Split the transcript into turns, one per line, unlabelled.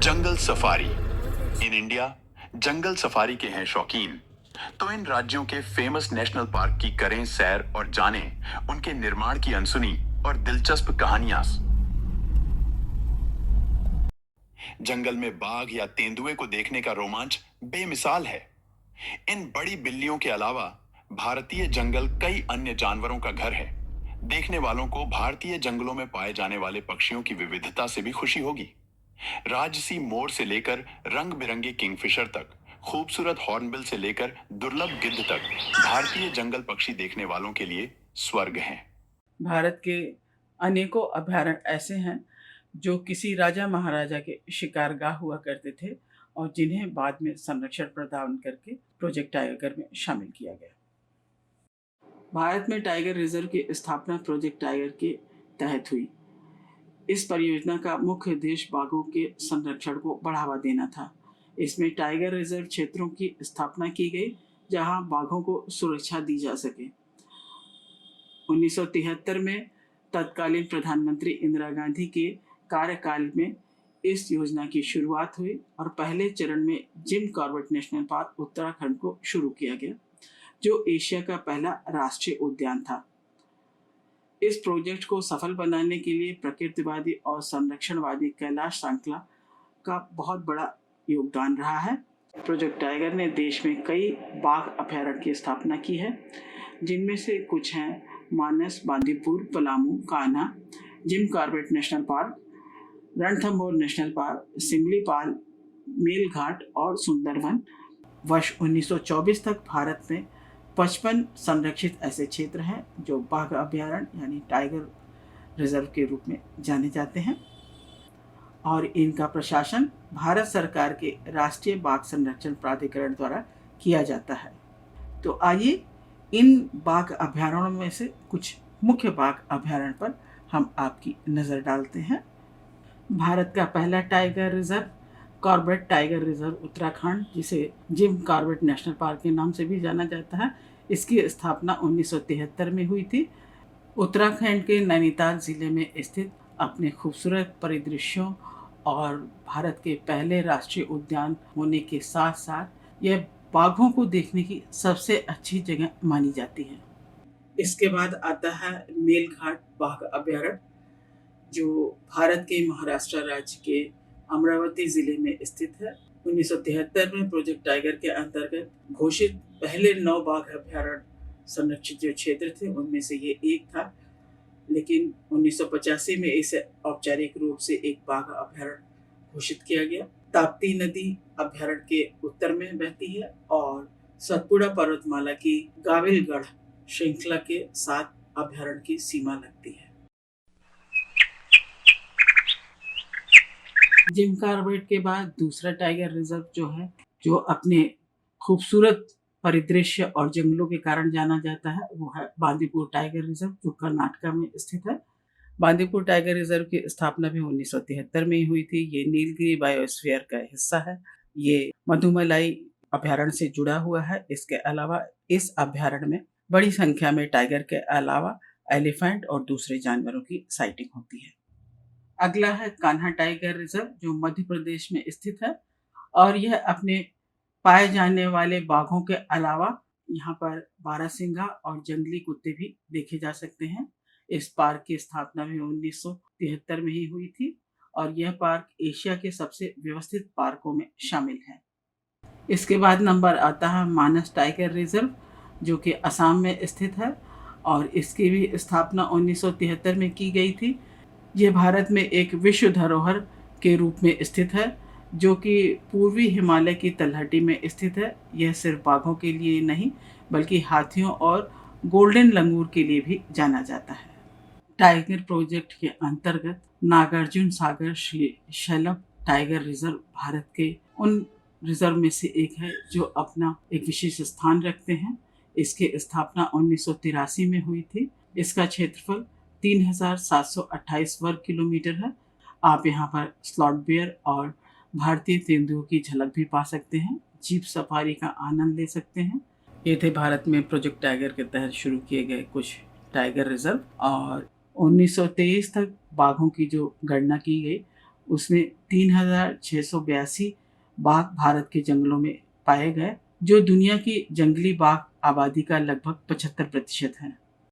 Jungle safari. In India jungle safari के हैं शौकीन, तो इन राज्यों के फेमस नेशनल पार्क की करें सैर और जानें उनके निर्माण की अनसुनी और दिलचस्प कहानियां। जंगल में बाघ या तेंदुए को देखने का रोमांच बेमिसाल है। इन बड़ी बिल्लियों के अलावा भारतीय जंगल कई अन्य जानवरों का घर है। देखने वालों को भारतीय जंगलों में पाए जाने वाले पक्षियों की विविधता से भी खुशी होगी। राजसी मोर से लेकर रंग बिरंगे किंगफिशर तक, खूबसूरत हॉर्नबिल से लेकर दुर्लभ गिद्ध तक, भारतीय जंगल पक्षी देखने वालों के लिए स्वर्ग हैं।
भारत के अनेकों अभयारण्य ऐसे हैं जो किसी राजा महाराजा के शिकारगाह हुआ करते थे और जिन्हें बाद में संरक्षण प्रदान करके प्रोजेक्ट टाइगर में शामिल किया गया। भारत में टाइगर रिजर्व की स्थापना प्रोजेक्ट टाइगर के तहत हुई। इस परियोजना का मुख्य उद्देश्य बाघों के संरक्षण को बढ़ावा देना था। इसमें टाइगर रिजर्व क्षेत्रों की स्थापना की गई जहां बाघों को सुरक्षा दी जा सके। 1973 में तत्कालीन प्रधानमंत्री इंदिरा गांधी के कार्यकाल में इस योजना की शुरुआत हुई और पहले चरण में gym Corbett National park Uttarakhand को शुरू किया गया, जो एशिया का पहला राष्ट्रीय उद्यान था। इस प्रोजेक्ट को सफल बनाने के लिए प्रकृतिवादी और संरक्षणवादी कैलाश सांकला का बहुत बड़ा योगदान रहा है। प्रोजेक्ट टाइगर ने देश में कई बाघ अभयारण्य की स्थापना की है, जिनमें से कुछ हैं Manas, Bandipur, Palamu, Kanha, Jim Corbett National Park, Ranthambore National Park, Similipal, Melghat और सुंदरवन। वर्ष 1924 तक भारत में 55 संरक्षित ऐसे क्षेत्र हैं जो बाघ अभयारण्य यानी टाइगर रिजर्व के रूप में जाने जाते हैं और इनका प्रशासन भारत सरकार के राष्ट्रीय बाघ संरक्षण प्राधिकरण द्वारा किया जाता है। तो आइए इन बाघ अभयारण्यों में से कुछ मुख्य बाघ अभयारण्य पर हम आपकी नज़र डालते हैं। भारत का पहला tiger reserve Corbett tiger reserve Uttarakhand, जिसे जिम कॉर्बेट नेशनल पार्क के नाम से भी जाना जाता है, इसकी स्थापना 1973 में हुई थी। उत्तराखंड के नैनीताल जिले में स्थित अपने खूबसूरत परिदृश्यों और भारत के पहले राष्ट्रीय उद्यान होने के साथ साथ यह बाघों को देखने की सबसे अच्छी जगह मानी जाती है। इसके बाद आता है मेलघाट बाघ अभयारण्य, जो भारत के महाराष्ट्र राज्य के अमरावती जिले में स्थित है। 1973 में प्रोजेक्ट टाइगर के अंतर्गत घोषित पहले 9 बाघ अभयारण्य संरक्षित जो क्षेत्र थे उनमें से ये एक था, लेकिन 1985 में इसे औपचारिक रूप से एक बाघ अभयारण्य घोषित किया गया। ताप्ती नदी अभयारण्य के उत्तर में बहती है और सतपुड़ा पर्वतमाला की गाविलगढ़ श्रृंखला के साथ अभयारण्य की सीमा लगती है। जिम कॉर्बेट के बाद दूसरा टाइगर रिजर्व जो अपने खूबसूरत परिदृश्य और जंगलों के कारण जाना जाता है, वो है बांदीपुर टाइगर रिजर्व, जो कर्नाटक में स्थित है। बांदीपुर टाइगर रिजर्व की स्थापना भी 1973 में ही हुई थी। ये नीलगिरी बायोस्फीयर का हिस्सा है। ये मधुमलाई अभयारण्य से जुड़ा हुआ है। इसके अलावा इस अभयारण्य में बड़ी संख्या में टाइगर के अलावा एलिफेंट और दूसरे जानवरों की साइटिंग होती है। अगला है कान्हा टाइगर रिजर्व, जो मध्य प्रदेश में स्थित है और यह अपने पाए जाने वाले बाघों के अलावा यहाँ पर बारहसिंघा और जंगली कुत्ते भी देखे जा सकते हैं। इस पार्क की स्थापना भी 1973 में ही हुई थी और यह पार्क एशिया के सबसे व्यवस्थित पार्कों में शामिल है। इसके बाद नंबर आता है मानस टाइगर रिजर्व, जो कि असम में स्थित है और इसकी भी स्थापना 1973 में की गई थी। ये भारत में एक विश्व धरोहर के रूप में स्थित है, जो कि पूर्वी हिमालय की तलहटी में स्थित है। यह सिर्फ बाघों के लिए नहीं बल्कि हाथियों और गोल्डन लंगूर के लिए भी जाना जाता है। टाइगर प्रोजेक्ट के अंतर्गत नागार्जुन सागर शैलप टाइगर रिजर्व भारत के उन रिजर्व में से एक है जो अपना एक विशेष स्थान रखते हैं। इसकी स्थापना 1983 में हुई थी। इसका क्षेत्रफल 3728 वर्ग किलोमीटर है। आप यहाँ पर स्लॉट बेयर और भारतीय तेंदुओं की झलक भी पा सकते हैं। जीप सफारी का आनंद ले सकते हैं। ये थे भारत में प्रोजेक्ट टाइगर के तहत शुरू किए गए कुछ टाइगर रिजर्व और 1923 तक बाघों की जो गणना की गई उसमें 3,682 बाघ भारत के जंगलों में पाए गए, जो दुनिया की जंगली बाघ आबादी का लगभग 75% है।